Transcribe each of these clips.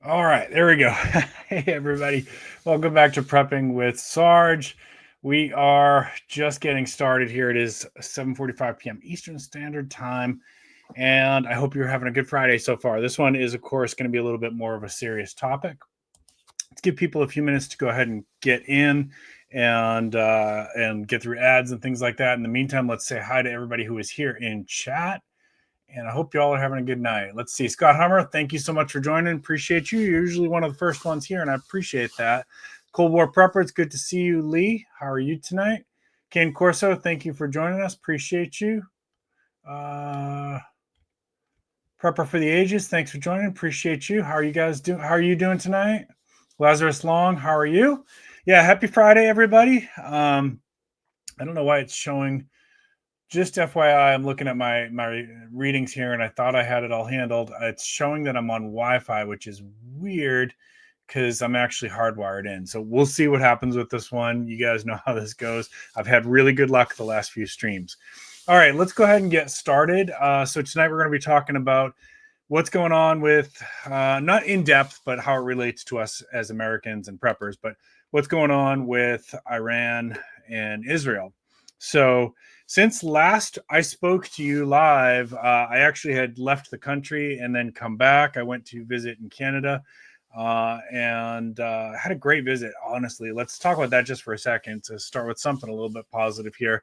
All right, there we go. Hey, everybody. Welcome back to Prepping with Sarge. We are just getting started here. It is 7:45 p.m. Eastern Standard Time, and I hope you're having a good Friday so far. This one is, of course, going to be a little bit more of a serious topic. Let's give people a few minutes to go ahead and get in and get through ads and things like that. In the meantime, let's say hi to everybody who is here in chat. And I hope you all are having a good night. Let's see. Scott Hummer, thank you so much for joining. Appreciate you. You're usually one of the first ones here, and I appreciate that. Cold War Prepper, it's good to see you, Lee. How are you tonight? Kane Corso, thank you for joining us. Appreciate you. Prepper for the Ages, thanks for joining. Appreciate you. How are you guys doing? How are you doing tonight? Lazarus Long, how are you? Yeah, happy Friday, everybody. I don't know why it's showing. Just FYI, I'm looking at my readings here, and I thought I had it all handled. It's showing that I'm on Wi-Fi, which is weird because I'm actually hardwired in. So we'll see what happens with this one. You guys know how this goes. I've had really good luck the last few streams. All right, let's go ahead and get started. So tonight we're going to be talking about what's going on with, not in depth, but how it relates to us as Americans and preppers, but what's going on with Iran and Israel. So since last I spoke to you live, I actually had left the country and then come back. I went to visit in Canada and had a great visit, honestly. Let's talk about that just for a second to start with something a little bit positive here.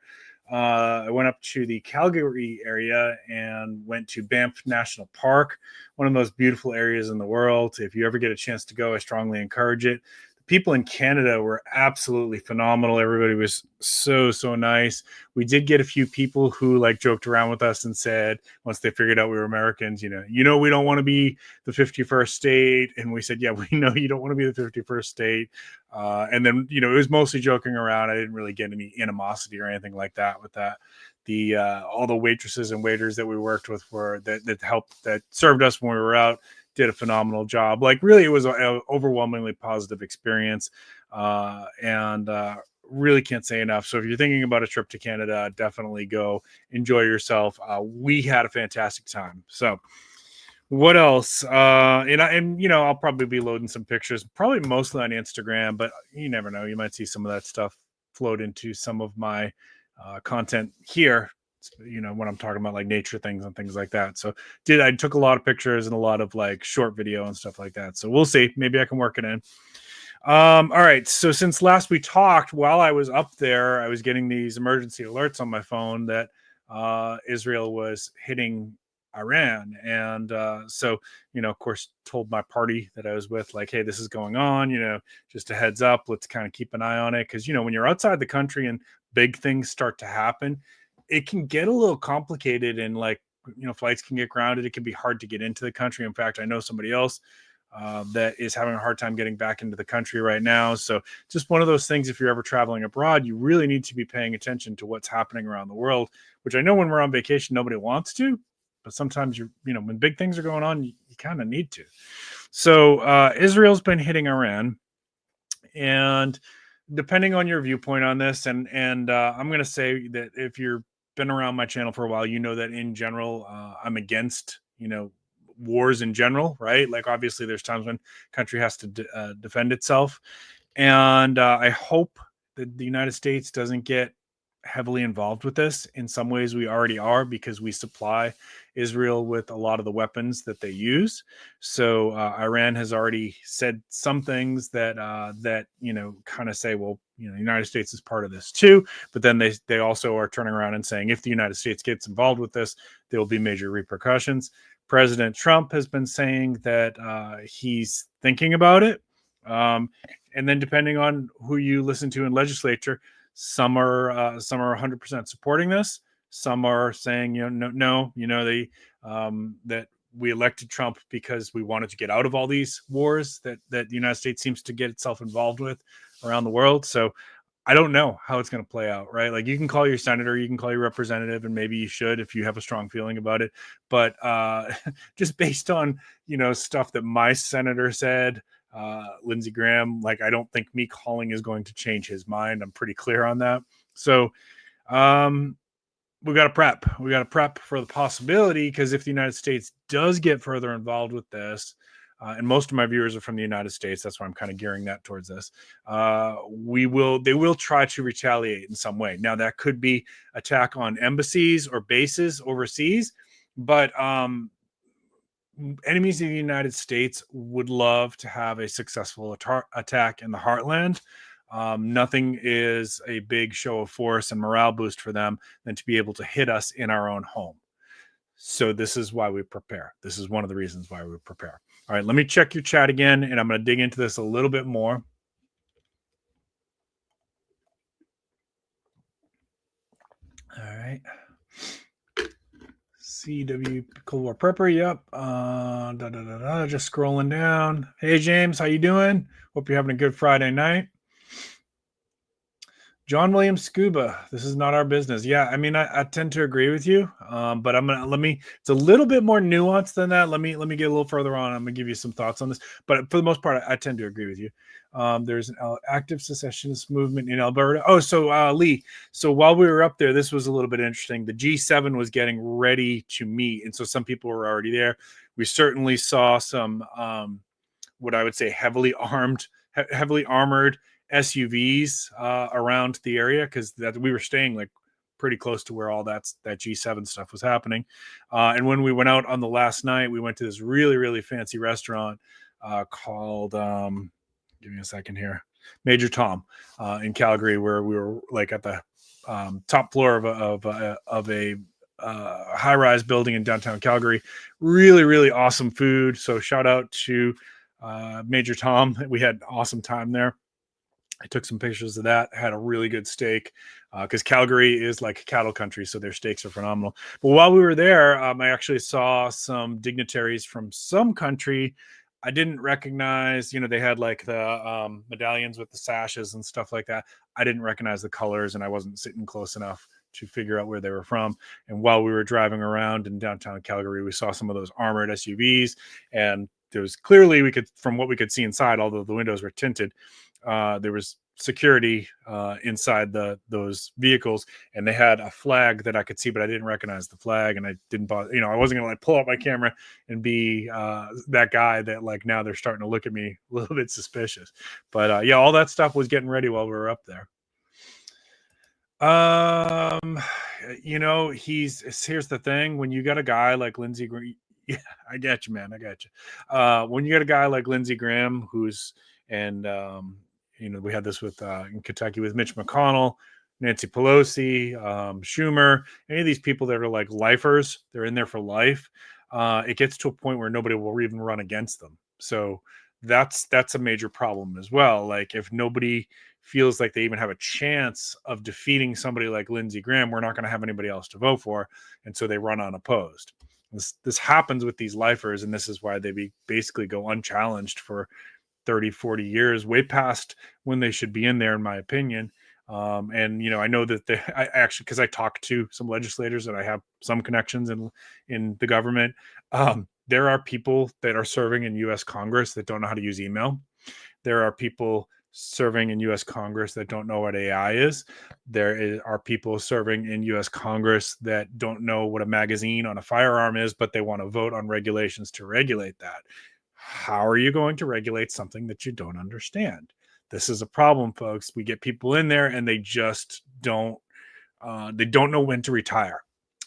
I went up to the Calgary area and went to Banff National Park, one of the most beautiful areas in the world. If you ever get a chance to go, I strongly encourage it. People in Canada were absolutely phenomenal. Everybody was so nice. We did get a few people who like joked around with us and said, once they figured out we were Americans, we don't want to be the 51st state. And we said, yeah, we know you don't want to be the 51st state. And then, it was mostly joking around. I didn't really get any animosity or anything like that with that. All the waitresses and waiters that we worked with that served us when we were out did a phenomenal job. Like, really, it was an overwhelmingly positive experience, and really can't say enough. So if you're thinking about a trip to Canada, definitely go enjoy yourself. We had a fantastic time. So what else? I'll probably be loading some pictures, probably mostly on Instagram, but you never know. You might see some of that stuff float into some of my content here, when I'm talking about like nature things and things like that. So I took a lot of pictures and a lot of like short video and stuff like that. So we'll see. Maybe I can work it in. All right. So since last we talked, while I was up there, I was getting these emergency alerts on my phone that Israel was hitting Iran. And so, of course, told my party that I was with, like, hey, this is going on, just a heads up. Let's kind of keep an eye on it. Because, when you're outside the country and big things start to happen, it can get a little complicated, and like, flights can get grounded. It can be hard to get into the country. In fact, I know somebody else that is having a hard time getting back into the country right now. So just one of those things, if you're ever traveling abroad, you really need to be paying attention to what's happening around the world, which I know when we're on vacation, nobody wants to, but sometimes when big things are going on, you kind of need to. So Israel's been hitting Iran, and depending on your viewpoint on this, and I'm going to say that if you're been around my channel for a while, you know that in general, I'm against, wars in general, right? Like, obviously there's times when country has to defend itself. And I hope that the United States doesn't get heavily involved with this. In some ways we already are, because we supply Israel with a lot of the weapons that they use. So Iran has already said some things that kind of say, well, the United States is part of this too. But then they also are turning around and saying, if the United States gets involved with this, there will be major repercussions. President Trump has been saying that he's thinking about it. And then depending on who you listen to in legislature, some are 100% supporting this. Some are saying, no, that we elected Trump because we wanted to get out of all these wars that the United States seems to get itself involved with around the world. So I don't know how it's going to play out, right? Like, you can call your senator, you can call your representative, and maybe you should if you have a strong feeling about it. But just based on, stuff that my senator said, Lindsey Graham, like, I don't think me calling is going to change his mind. I'm pretty clear on that. So we got to prep. We got to prep for the possibility, because if the United States does get further involved with this, and most of my viewers are from the United States. That's why I'm kind of gearing that towards this. They will try to retaliate in some way. Now that could be attack on embassies or bases overseas, but enemies of the United States would love to have a successful attack in the heartland. Nothing is a big show of force and morale boost for them than to be able to hit us in our own home. So this is why we prepare. This is one of the reasons why we prepare. All right, let me check your chat again, and I'm going to dig into this a little bit more. All right. CW Cold War Prepper, yep. Just scrolling down. Hey, James, how you doing? Hope you're having a good Friday night. John William Scuba, this is not our business. Yeah, I mean, I tend to agree with you, but it's a little bit more nuanced than that. Let me get a little further on. I'm gonna give you some thoughts on this, but for the most part, I tend to agree with you. There's an active secessionist movement in Alberta. Oh, so Lee, so while we were up there, this was a little bit interesting. The G7 was getting ready to meet, and so some people were already there. We certainly saw some, what I would say, heavily armored SUVs around the area, because that we were staying like pretty close to where all that G7 stuff was happening. And when we went out on the last night, we went to this really, really fancy restaurant called, give me a second here, Major Tom in Calgary, where we were like at the top floor of a high-rise building in downtown Calgary. Really, really awesome food. So shout out to Major Tom. We had an awesome time there. I took some pictures of that, had a really good steak, because Calgary is like cattle country, so their steaks are phenomenal. But while we were there, I actually saw some dignitaries from some country I didn't recognize. They had like the medallions with the sashes and stuff like that. I didn't recognize the colors, and I wasn't sitting close enough to figure out where they were from. And while we were driving around in downtown Calgary, we saw some of those armored SUVs, and there was clearly, from what we could see inside, although the windows were tinted, there was security inside those vehicles, and they had a flag that I could see, but I didn't recognize the flag, and I didn't bother. I wasn't gonna like pull out my camera and be that guy that like now they're starting to look at me a little bit suspicious. But yeah, all that stuff was getting ready while we were up there. Here's the thing: when you got a guy like Lindsey Graham, yeah, I get you, man, I got you. When you got a guy like Lindsey Graham, we had this with in Kentucky with Mitch McConnell, Nancy Pelosi, Schumer, any of these people that are like lifers, they're in there for life. It gets to a point where nobody will even run against them. So that's a major problem as well. Like if nobody feels like they even have a chance of defeating somebody like Lindsey Graham, we're not going to have anybody else to vote for. And so they run unopposed. This happens with these lifers, and this is why they basically go unchallenged for 30, 40 years, way past when they should be in there, in my opinion. And I know that I actually, because I talked to some legislators and I have some connections in the government, there are people that are serving in U.S. Congress that don't know how to use email. There are people serving in U.S. Congress that don't know what AI is. Are people serving in U.S. Congress that don't know what a magazine on a firearm is, but they want to vote on regulations to regulate that. How are you going to regulate something that you don't understand? This is a problem, folks. We get people in there and they just don't know when to retire.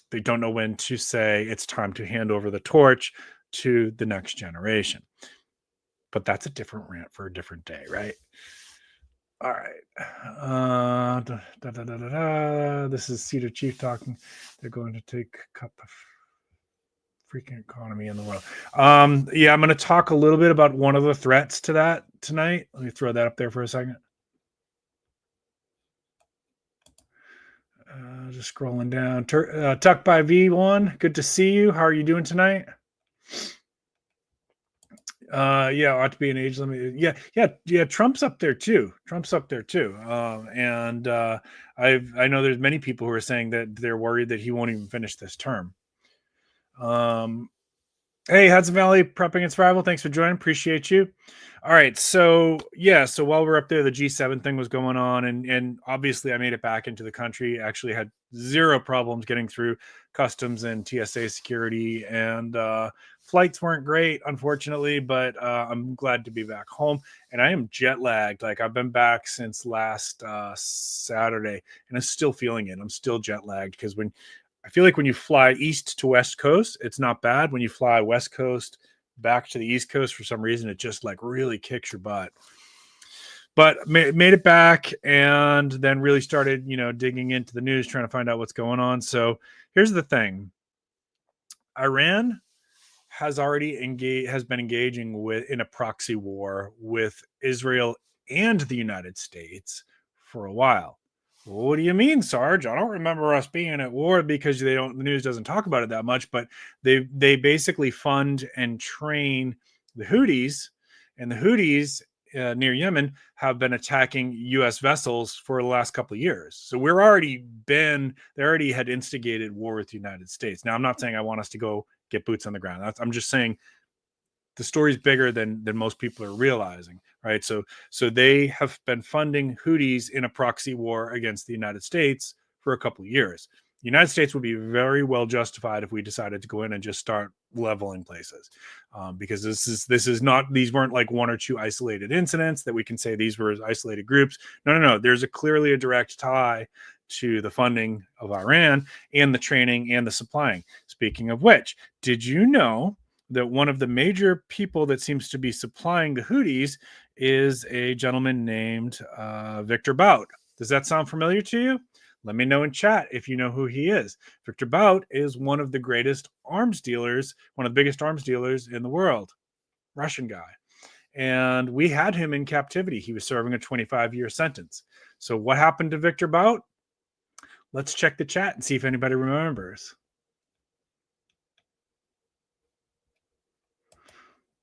They don't know when to say it's time to hand over the torch to the next generation. But that's a different rant for a different day, right? All right. This is Cedar Chief talking. They're going to cut the freaking economy in the world. Yeah, I'm going to talk a little bit about one of the threats to that tonight. Let me throw that up there for a second. Just scrolling down. Tuck by V1, good to see you. How are you doing tonight? Yeah, ought to be an age limit. Yeah. Trump's up there too. And I know there's many people who are saying that they're worried that he won't even finish this term. Hey, Hudson Valley Prepping and Survival. Thanks for joining. Appreciate you. All right, so yeah, so while we're up there, the G7 thing was going on, and obviously I made it back into the country. Actually, had zero problems getting through customs and TSA security, and flights weren't great, unfortunately, but I'm glad to be back home. And I am jet lagged. Like I've been back since last Saturday, and I'm still feeling it. I'm still jet lagged because when I feel like when you fly east to west coast, it's not bad. When you fly west coast back to the east coast, for some reason, it just like really kicks your butt. But made it back, and then really started, digging into the news, trying to find out what's going on. So here's the thing: Iran has been engaging in a proxy war with Israel and the United States for a while. What do you mean, Sarge? I don't remember us being at war, because the news doesn't talk about it that much, but they basically fund and train the Houthis, and the Houthis near Yemen have been attacking U.S. vessels for the last couple of years. So they already had instigated war with the United States. Now, I'm not saying I want us to go get boots on the ground. I'm just saying the story's bigger than most people are realizing, right? So they have been funding Houthis in a proxy war against the United States for a couple of years. The United States would be very well justified if we decided to go in and just start leveling places, because these weren't like one or two isolated incidents that we can say these were isolated groups. No. There's clearly a direct tie to the funding of Iran and the training and the supplying. Speaking of which, did you know that one of the major people that seems to be supplying the Houthis is a gentleman named Victor Bout? Does that sound familiar to you? Let me know in chat if you know who he is. Victor Bout is one of the biggest arms dealers in the world, Russian guy. And we had him in captivity. He was serving a 25-year sentence. So what happened to Victor Bout? Let's check the chat and see if anybody remembers.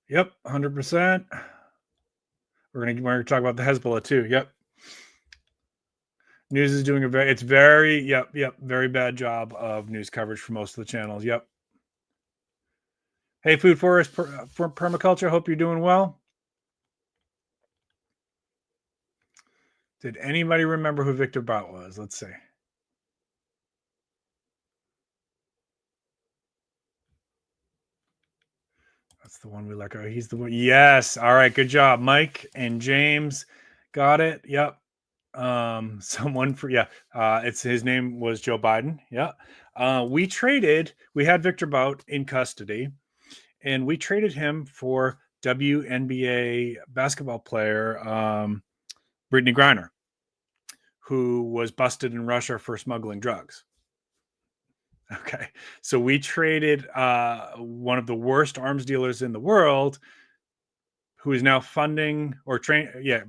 Yep, 100%. We're gonna talk about the Hezbollah too. Yep. News is doing very bad job of news coverage for most of the channels. Yep. Hey, Food Forest for Permaculture. Hope you're doing well. Did anybody remember who Victor Bout was? Let's see. That's the one we like. Oh, he's the one. Yes. All right. Good job, Mike and James. Got it. Yep. It's his name was Joe Biden. Yeah. We had Victor Bout in custody, and we traded him for WNBA basketball player Brittany Griner, who was busted in Russia for smuggling drugs. Okay, so we traded one of the worst arms dealers in the world, who is now funding or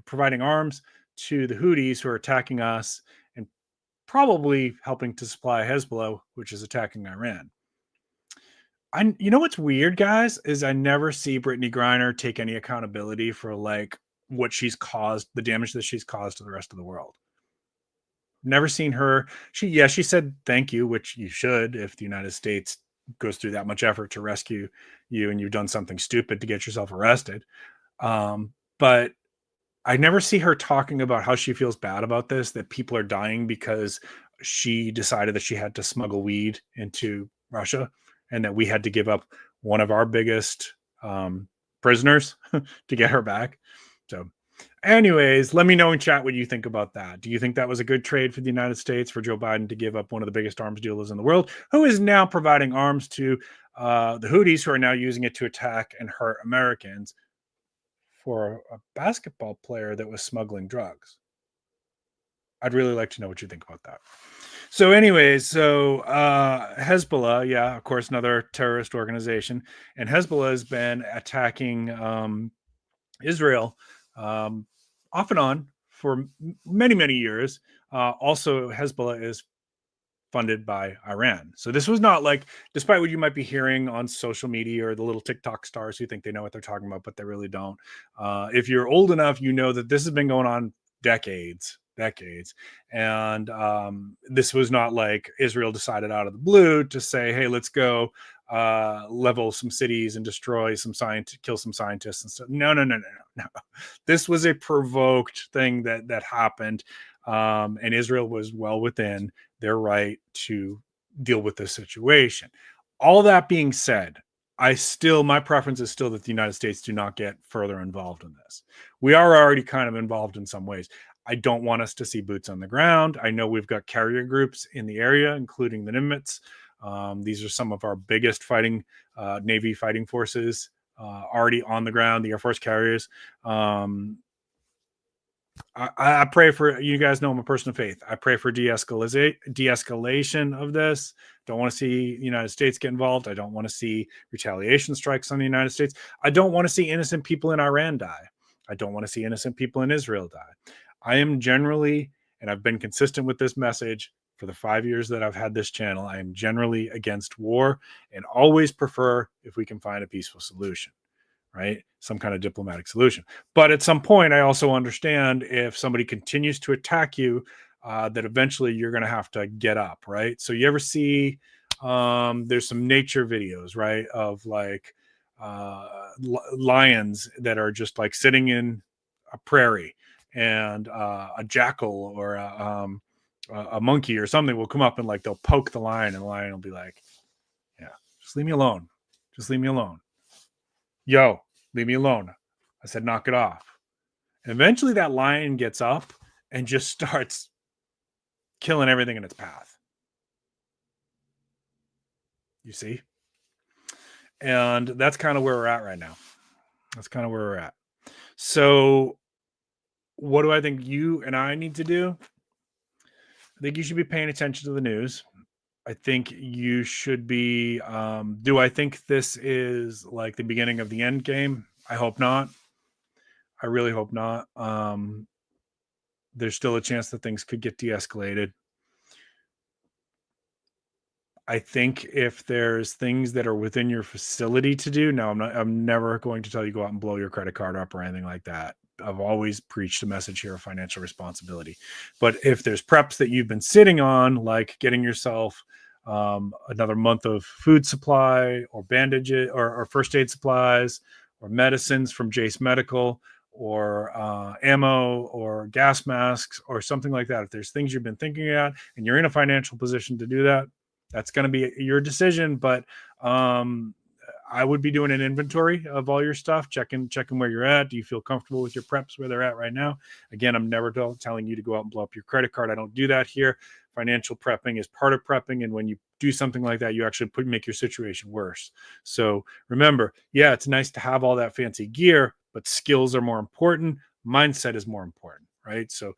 providing arms to the Houthis, who are attacking us and probably helping to supply Hezbollah, which is attacking Iran. You know what's weird, guys, is I never see Brittany Griner take any accountability for like what she's caused, the damage that she's caused to the rest of the world. Never seen her. She said thank you, which you should if the United States goes through that much effort to rescue you and you've done something stupid to get yourself arrested. But I never see her talking about how she feels bad about this, that people are dying because she decided that she had to smuggle weed into Russia and that we had to give up one of our biggest prisoners to get her back. So anyways, let me know in chat what you think about that. Do you think that was a good trade for the United States, for Joe Biden to give up one of the biggest arms dealers in the world, who is now providing arms to the Houthis, who are now using it to attack and hurt Americans, for a basketball player that was smuggling drugs? I'd really like to know what you think about that. So anyways, Hezbollah, yeah, of course, another terrorist organization. And Hezbollah has been attacking Israel off and on for many, many years. Also, Hezbollah is funded by Iran. So this was not like, despite what you might be hearing on social media or the little TikTok stars who think they know what they're talking about, but they really don't. If you're old enough, you know that this has been going on decades. And this was not like Israel decided out of the blue to say, hey, let's go level some cities and destroy some kill some scientists and stuff. No. This was a provoked thing that happened, and Israel was well within their right to deal with this situation. All that being said, my preference is still that the United States do not get further involved in this. We are already kind of involved in some ways. I don't want us to see boots on the ground. I know we've got carrier groups in the area, including the Nimitz. These are some of our biggest Navy fighting forces already on the ground, the Air Force carriers. I pray for, you guys know I'm a person of faith. I pray for de-escalation of this. Don't want to see the United States get involved. I don't want to see retaliation strikes on the United States. I don't want to see innocent people in Iran die. I don't want to see innocent people in Israel die. I am generally, and I've been consistent with this message for the 5 years that I've had this channel, I am generally against war and always prefer if we can find a peaceful solution. Right? Some kind of diplomatic solution. But at some point, I also understand if somebody continues to attack you, that eventually you're going to have to get up, right? So you ever see, there's some nature videos, right? Of like lions that are just like sitting in a prairie, and a jackal or a monkey or something will come up and like they'll poke the lion, and the lion will be like, yeah, just leave me alone. Just leave me alone. Yo, leave me alone. I said, knock it off. And eventually that lion gets up and just starts killing everything in its path. You see? And that's kind of where we're at right now. That's kind of where we're at. So what do I think you and I need to do? I think you should be paying attention to the news. I think you should be, do I think this is like the beginning of the end game? I hope not. I really hope not. There's still a chance that things could get de-escalated. I think if there's things that are within your facility to do, now I'm never going to tell you go out and blow your credit card up or anything like that. I've always preached the message here of financial responsibility. But if there's preps that you've been sitting on, like getting yourself another month of food supply or bandages or first aid supplies or medicines from Jace Medical or ammo or gas masks or something like that, if there's things you've been thinking about and you're in a financial position to do that, that's going to be your decision. But I would be doing an inventory of all your stuff, checking where you're at. Do you feel comfortable with your preps where they're at right now? Again, I'm never telling you to go out and blow up your credit card. I don't do that here. Financial prepping is part of prepping. And when you do something like that, you actually make your situation worse. So remember, yeah, it's nice to have all that fancy gear, but skills are more important. Mindset is more important, right? So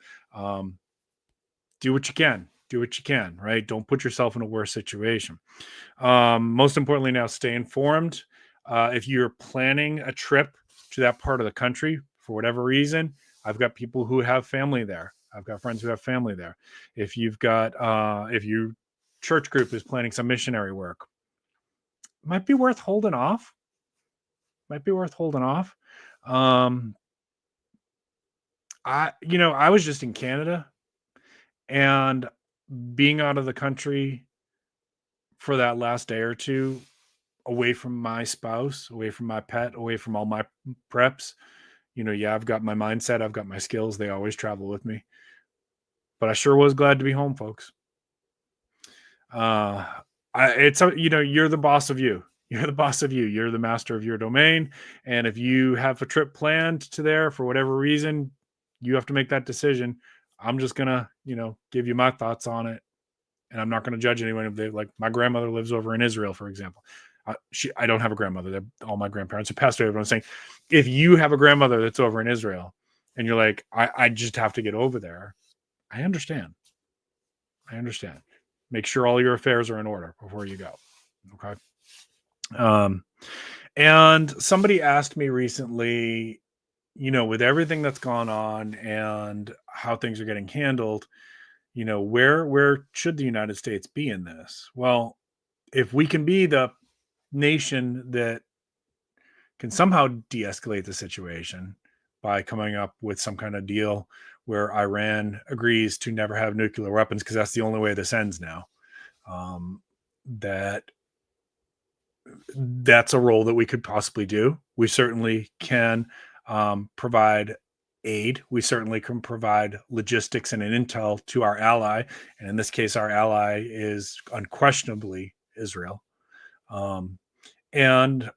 do what you can. Do what you can, right? Don't put yourself in a worse situation. Most importantly now, stay informed. If you're planning a trip to that part of the country for whatever reason, I've got people who have family there. I've got friends who have family there. If you've got, if your church group is planning some missionary work, might be worth holding off. I was just in Canada, and being out of the country for that last day or two, away from my spouse, away from my pet, away from all my preps, I've got my mindset, I've got my skills. They always travel with me. But I sure was glad to be home, folks. You're the boss of you. You're the boss of you. You're the master of your domain. And if you have a trip planned to there for whatever reason, you have to make that decision. I'm just going to, give you my thoughts on it. And I'm not going to judge anyone. If they, like, my grandmother lives over in Israel, for example. I don't have a grandmother. All my grandparents have passed away. But I'm saying, if you have a grandmother that's over in Israel and you're like, I just have to get over there, I understand. Make sure all your affairs are in order before you go. Okay. And somebody asked me recently, with everything that's gone on and how things are getting handled, where should the United States be in this? Well, if we can be the nation that can somehow de-escalate the situation by coming up with some kind of deal where Iran agrees to never have nuclear weapons, because that's the only way this ends now, that that's a role that we could possibly do. We certainly can provide aid. We certainly can provide logistics and an intel to our ally. And in this case, our ally is unquestionably Israel. And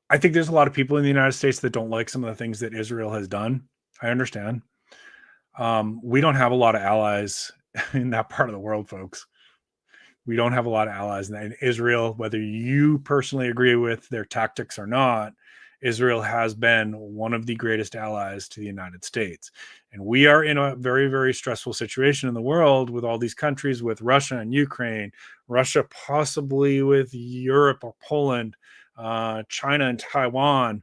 I think there's a lot of people in the United States that don't like some of the things that Israel has done. I understand. We don't have a lot of allies in that part of the world, folks. We don't have a lot of allies in Israel, whether you personally agree with their tactics or not. Israel has been one of the greatest allies to the United States. And we are in a very, very stressful situation in the world with all these countries, with Russia and Ukraine, Russia possibly with Europe or Poland, China and Taiwan.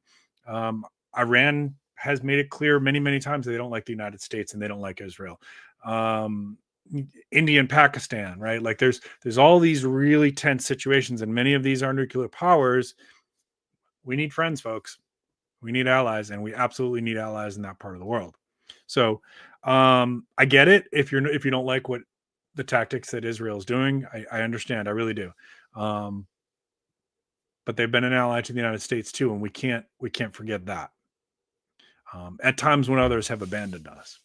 Iran has made it clear many, many times that they don't like the United States and they don't like Israel. India and Pakistan, right? Like there's all these really tense situations, and many of these are nuclear powers. We need friends, folks. We need allies, and we absolutely need allies in that part of the world. So I get it. If you don't like what the tactics that Israel is doing, I understand. I really do. But they've been an ally to the United States too, and we can't forget that. At times when others have abandoned us.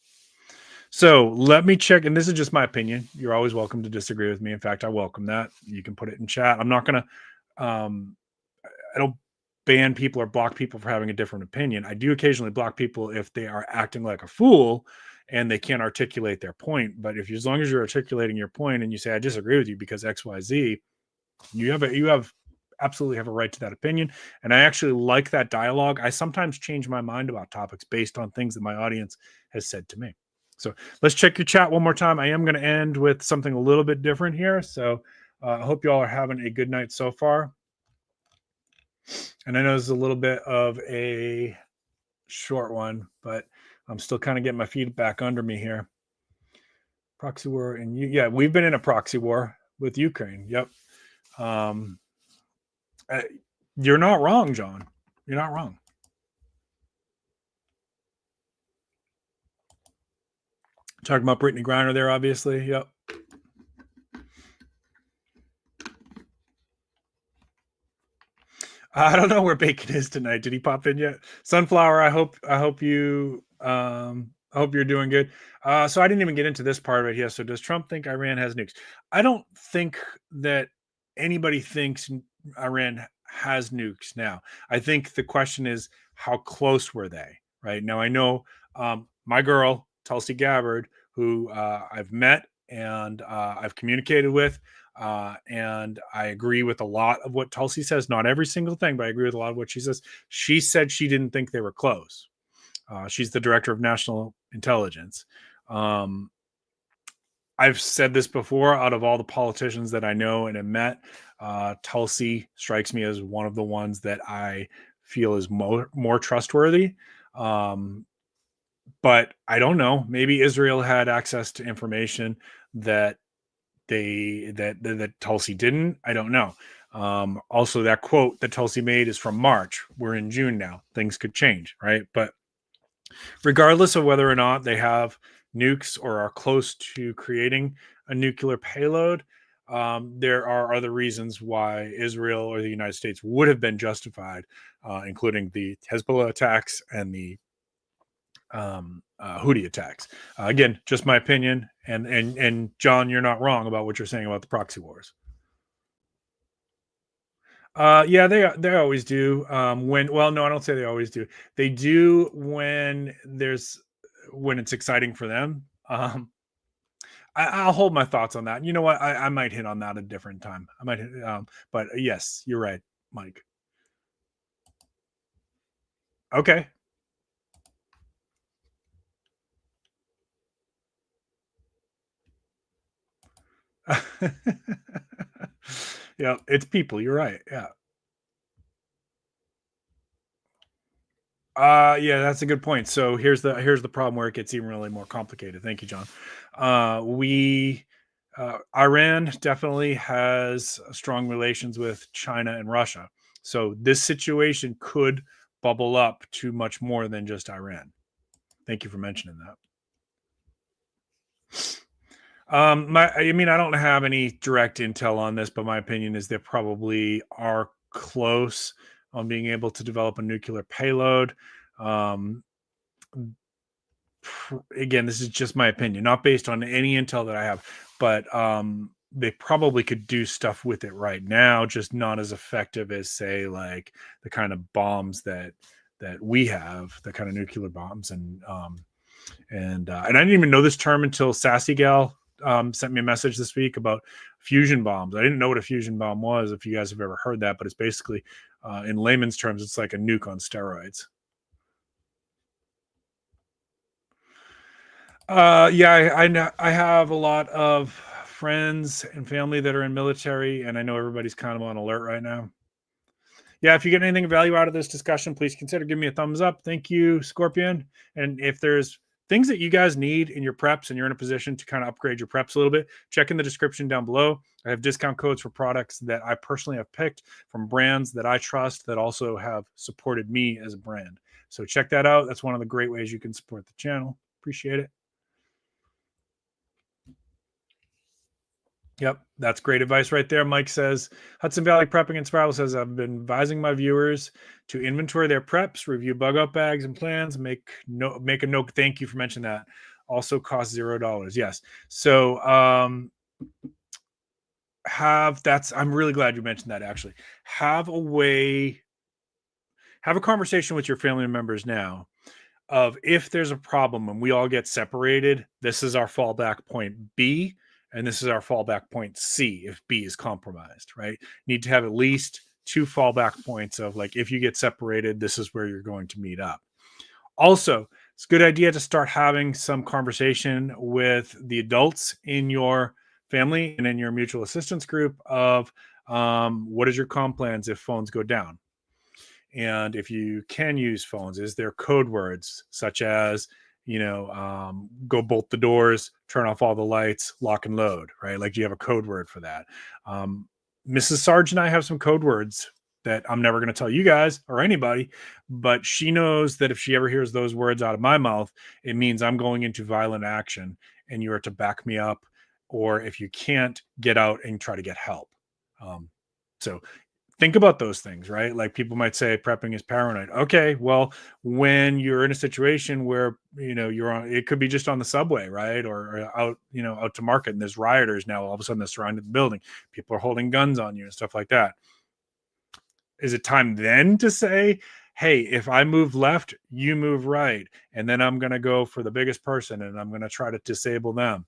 So let me check, and this is just my opinion. You're always welcome to disagree with me. In fact, I welcome that. You can put it in chat. I'm not going to, I don't ban people or block people for having a different opinion. I do occasionally block people if they are acting like a fool and they can't articulate their point. But as long as you're articulating your point and you say, I disagree with you because X, Y, Z, you have absolutely have a right to that opinion. And I actually like that dialogue. I sometimes change my mind about topics based on things that my audience has said to me. So let's check your chat one more time. I am going to end with something a little bit different here. So I hope you all are having a good night so far. And I know this is a little bit of a short one, but I'm still kind of getting my feet back under me here. Proxy war, and yeah, we've been in a proxy war with Ukraine. Yep. You're not wrong, John. You're not wrong. Talking about Brittany Griner there, obviously. Yep. I don't know where Bacon is tonight. Did he pop in yet? Sunflower, I hope you're doing good. So I didn't even get into this part right here. So does Trump think Iran has nukes? I don't think that anybody thinks Iran has nukes now. I think the question is, how close were they? Right now, I know my girl, Tulsi Gabbard, who I've met and I've communicated with. And I agree with a lot of what Tulsi says. Not every single thing, but I agree with a lot of what she says. She said she didn't think they were close. She's the director of national intelligence. I've said this before. Out of all the politicians that I know and have met, Tulsi strikes me as one of the ones that I feel is more trustworthy. But I don't know. Maybe Israel had access to information that that Tulsi didn't. I don't know. Also, that quote that Tulsi made is from March. We're in June now. Things could change, right? But regardless of whether or not they have nukes or are close to creating a nuclear payload, there are other reasons why Israel or the United States would have been justified, including the Hezbollah attacks and the Houthi attacks. Again, just my opinion. And John, you're not wrong about what you're saying about the proxy wars. Yeah, they always do. No, I don't say they always do. They do when it's exciting for them. I'll hold my thoughts on that. You know what? I might hit on that a different time. I might hit, but yes, you're right, Mike. Okay. Yeah, it's people. You're right. Yeah. Yeah, that's a good point. So here's the problem where it gets even really more complicated. Thank you, John. Iran definitely has strong relations with China and Russia. So this situation could bubble up to much more than just Iran. Thank you for mentioning that. I mean, I don't have any direct intel on this, but my opinion is they probably are close on being able to develop a nuclear payload. Um, Again, this is just my opinion, not based on any intel that I have, but they probably could do stuff with it right now, just not as effective as, say, like the kind of bombs that we have, the kind of nuclear bombs. And I didn't even know this term until Sassy Gal sent me a message this week about fusion bombs. I didn't know what a fusion bomb was, if you guys have ever heard that, but it's basically, in layman's terms, it's like a nuke on steroids. Yeah, I know. I have a lot of friends and family that are in military, and I know everybody's kind of on alert right now. Yeah, if you get anything of value out of this discussion, please consider giving me a thumbs up. Thank you, Scorpion. And if there's things that you guys need in your preps and you're in a position to kind of upgrade your preps a little bit, check in the description down below. I have discount codes for products that I personally have picked from brands that I trust that also have supported me as a brand. So check that out. That's one of the great ways you can support the channel. Appreciate it. Yep, that's great advice right there. Mike says, Hudson Valley Prepping and Survival says, I've been advising my viewers to inventory their preps, review bug out bags and plans, make a note. Thank you for mentioning that. Also costs $0. Yes. So I'm really glad you mentioned that. Actually, have a conversation with your family members now of, if there's a problem and we all get separated, this is our fallback point B, and this is our fallback point C if B is compromised, right? Need to have at least two fallback points of, like, if you get separated, this is where you're going to meet up. Also, it's a good idea to start having some conversation with the adults in your family and in your mutual assistance group of, what is your comm plans if phones go down? And if you can use phones, is there code words such as, go bolt the doors, turn off all the lights, lock and load, right? Like, do you have a code word for that? Mrs. Sarge and I have some code words that I'm never going to tell you guys or anybody, but she knows that if she ever hears those words out of my mouth, it means I'm going into violent action and you are to back me up, or if you can't, get out and try to get help. So think about those things, right? Like, people might say prepping is paranoid. Okay, well, when you're in a situation where, you're on, it could be just on the subway, right? Or out, out to market, and there's rioters now all of a sudden that surrounded the building. People are holding guns on you and stuff like that. Is it time then to say, hey, if I move left, you move right, and then I'm going to go for the biggest person and I'm going to try to disable them?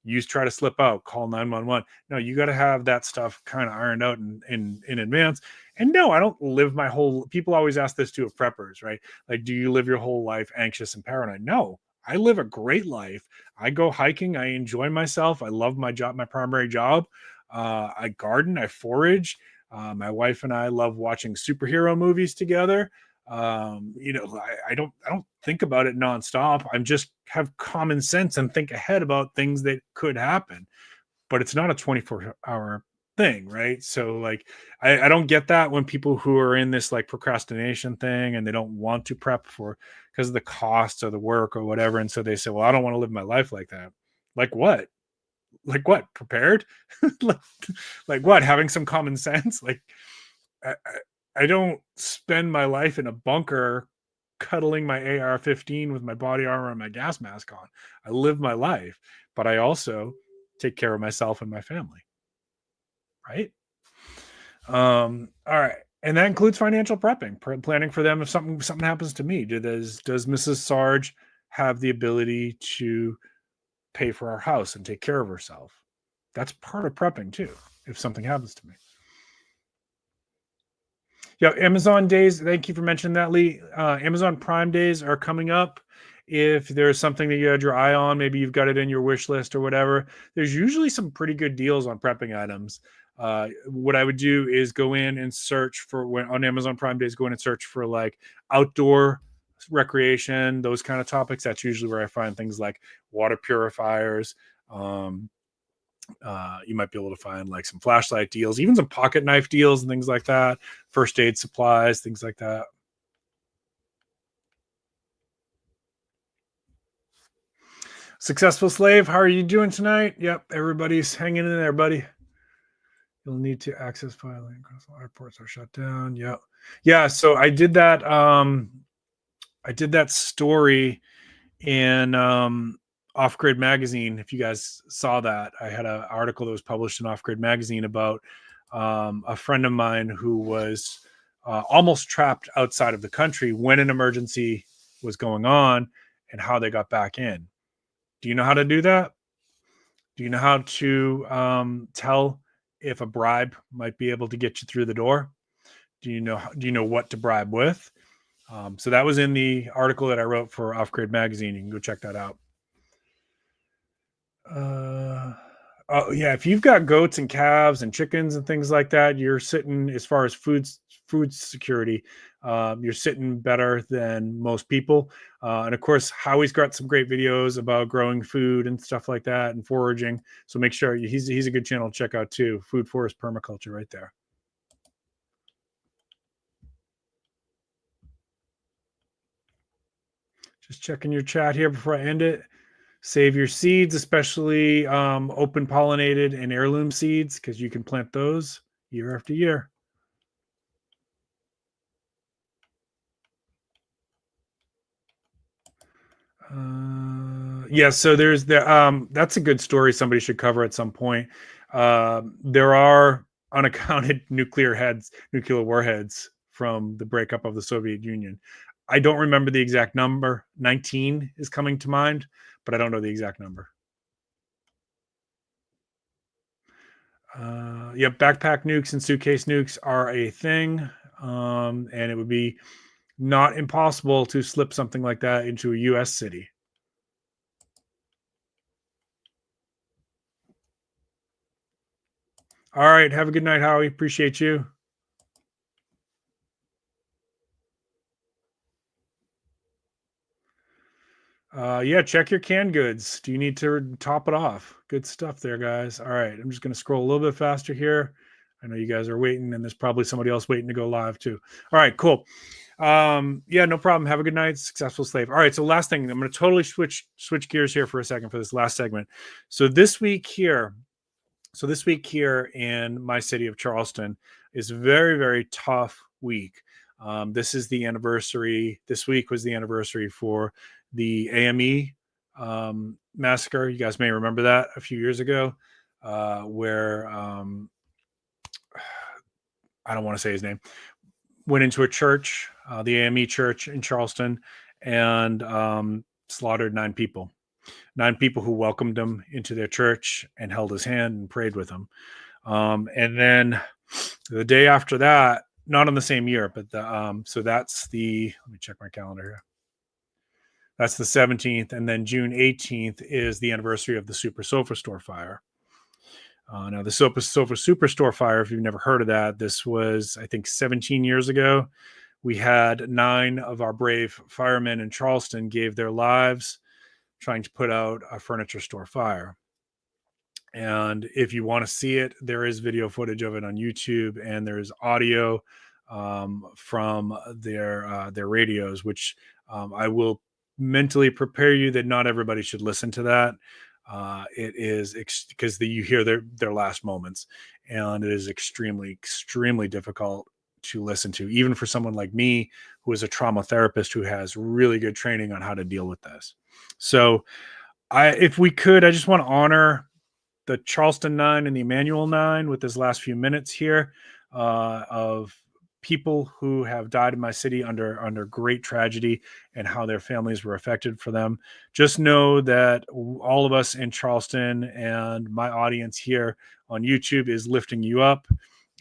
You try to slip out, call 911. No, you got to have that stuff kind of ironed out in advance. And no, I don't live my whole, people always ask this too of preppers, right? Like, do you live your whole life anxious and paranoid? No, I live a great life. I go hiking. I enjoy myself. I love my job, my primary job. I garden, I forage. My wife and I love watching superhero movies together. I don't think about it nonstop. I'm just have common sense and think ahead about things that could happen, but it's not a 24-hour thing, right? So, like, I don't get that when people who are in this, like, procrastination thing and they don't want to prep for, because of the cost or the work or whatever, and so they say, well, I don't want to live my life like that. Like what? Like what? Prepared? like, like what? Having some common sense? Like, I don't spend my life in a bunker cuddling my AR-15 with my body armor and my gas mask on. I live my life, but I also take care of myself and my family, right? All right. And that includes financial prepping, planning for them if something happens to me. Does Mrs. Sarge have the ability to pay for our house and take care of herself? That's part of prepping too, if something happens to me. Yeah, Amazon days. Thank you for mentioning that, Lee. Amazon Prime days are coming up. If there's something that you had your eye on, maybe you've got it in your wish list or whatever, there's usually some pretty good deals on prepping items. What I would do is go in and search for, when on Amazon Prime days, go in and search for, like, outdoor recreation, those kind of topics. That's usually where I find things like water purifiers. You might be able to find, like, some flashlight deals, even some pocket knife deals and things like that, first aid supplies, things like that. Successful Slave, how are you doing tonight? Yep, everybody's hanging in there, buddy. You'll need to access filing across all airports are shut down. Yep. Yeah, so I did that story in Off Grid Magazine. If you guys saw that, I had an article that was published in Off Grid Magazine about a friend of mine who was almost trapped outside of the country when an emergency was going on and how they got back in. Do you know how to do that? Do you know how to tell if a bribe might be able to get you through the door? Do you know what to bribe with? So that was in the article that I wrote for Off Grid Magazine. You can go check that out. Oh yeah, if you've got goats and calves and chickens and things like that, you're sitting, as far as food security, you're sitting better than most people. And of course, Howie's got some great videos about growing food and stuff like that and foraging. So make sure he's a good channel to check out too. Food Forest Permaculture right there. Just checking your chat here before I end it. Save your seeds, especially open pollinated and heirloom seeds, because you can plant those year after year. Yeah, so there's the that's a good story somebody should cover at some point. There are unaccounted nuclear warheads from the breakup of the Soviet Union. I don't remember the exact number. 19 is coming to mind, but I don't know the exact number. Yep, backpack nukes and suitcase nukes are a thing, and it would be not impossible to slip something like that into a U.S. city. All right, have a good night, Howie. Appreciate you. Yeah, check your canned goods. Do you need to top it off? Good stuff there, guys. All right, I'm just going to scroll a little bit faster here. I know you guys are waiting, and there's probably somebody else waiting to go live too. All right, cool. Yeah, no problem. Have a good night. Successful Slave. All right, so last thing, I'm going to totally switch gears here for a second for this last segment. So this week here in my city of Charleston is a very, very tough week. This is the anniversary. This week was the anniversary for the AME massacre. You guys may remember that a few years ago, where I don't want to say his name, went into a church, the AME church in Charleston, and slaughtered 9 people. 9 people who welcomed him into their church and held his hand and prayed with him. And then the day after that, not on the same year, but so that's let me check my calendar here. That's the 17th. And then June 18th is the anniversary of the Super Sofa Store fire. Now, the Sofa Superstore fire, if you've never heard of that, this was, I think, 17 years ago. We had 9 of our brave firemen in Charleston gave their lives trying to put out a furniture store fire. And if you want to see it, there is video footage of it on YouTube, and there's audio from their radios, which I will mentally prepare you that not everybody should listen to that. It is because you hear their last moments, and it is extremely, extremely difficult to listen to, even for someone like me, who is a trauma therapist who has really good training on how to deal with this. So if we could, I just want to honor the Charleston 9 and the Emmanuel 9 with this last few minutes here of people who have died in my city under great tragedy and how their families were affected for them. Just know that all of us in Charleston and my audience here on YouTube is lifting you up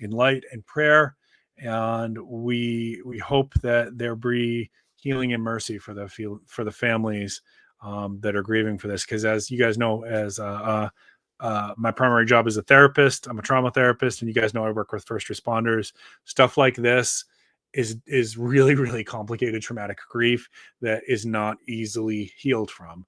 in light and prayer. And we hope that there be healing and mercy for the families that are grieving for this. Because as you guys know, as my primary job is a therapist, I'm a trauma therapist, and you guys know I work with first responders. Stuff like this is really, really complicated traumatic grief that is not easily healed from.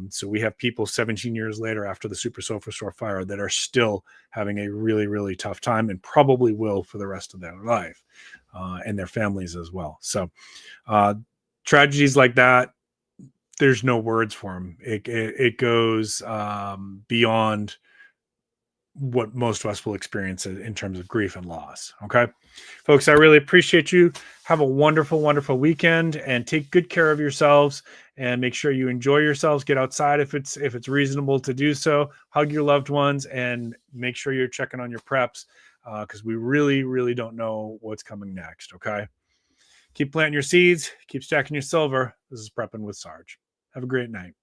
So we have people 17 years later after the Super Sofa Store fire that are still having a really, really tough time, and probably will for the rest of their life, and their families as well. So tragedies like that there's no words for them. It goes beyond what most of us will experience in terms of grief and loss. Okay, folks, I really appreciate you. Have a wonderful, wonderful weekend, and take good care of yourselves, and make sure you enjoy yourselves. Get outside if it's reasonable to do so. Hug your loved ones, and make sure you're checking on your preps, because we really, really don't know what's coming next. Okay, keep planting your seeds, keep stacking your silver. This is Prepping with Sarge. Have a great night.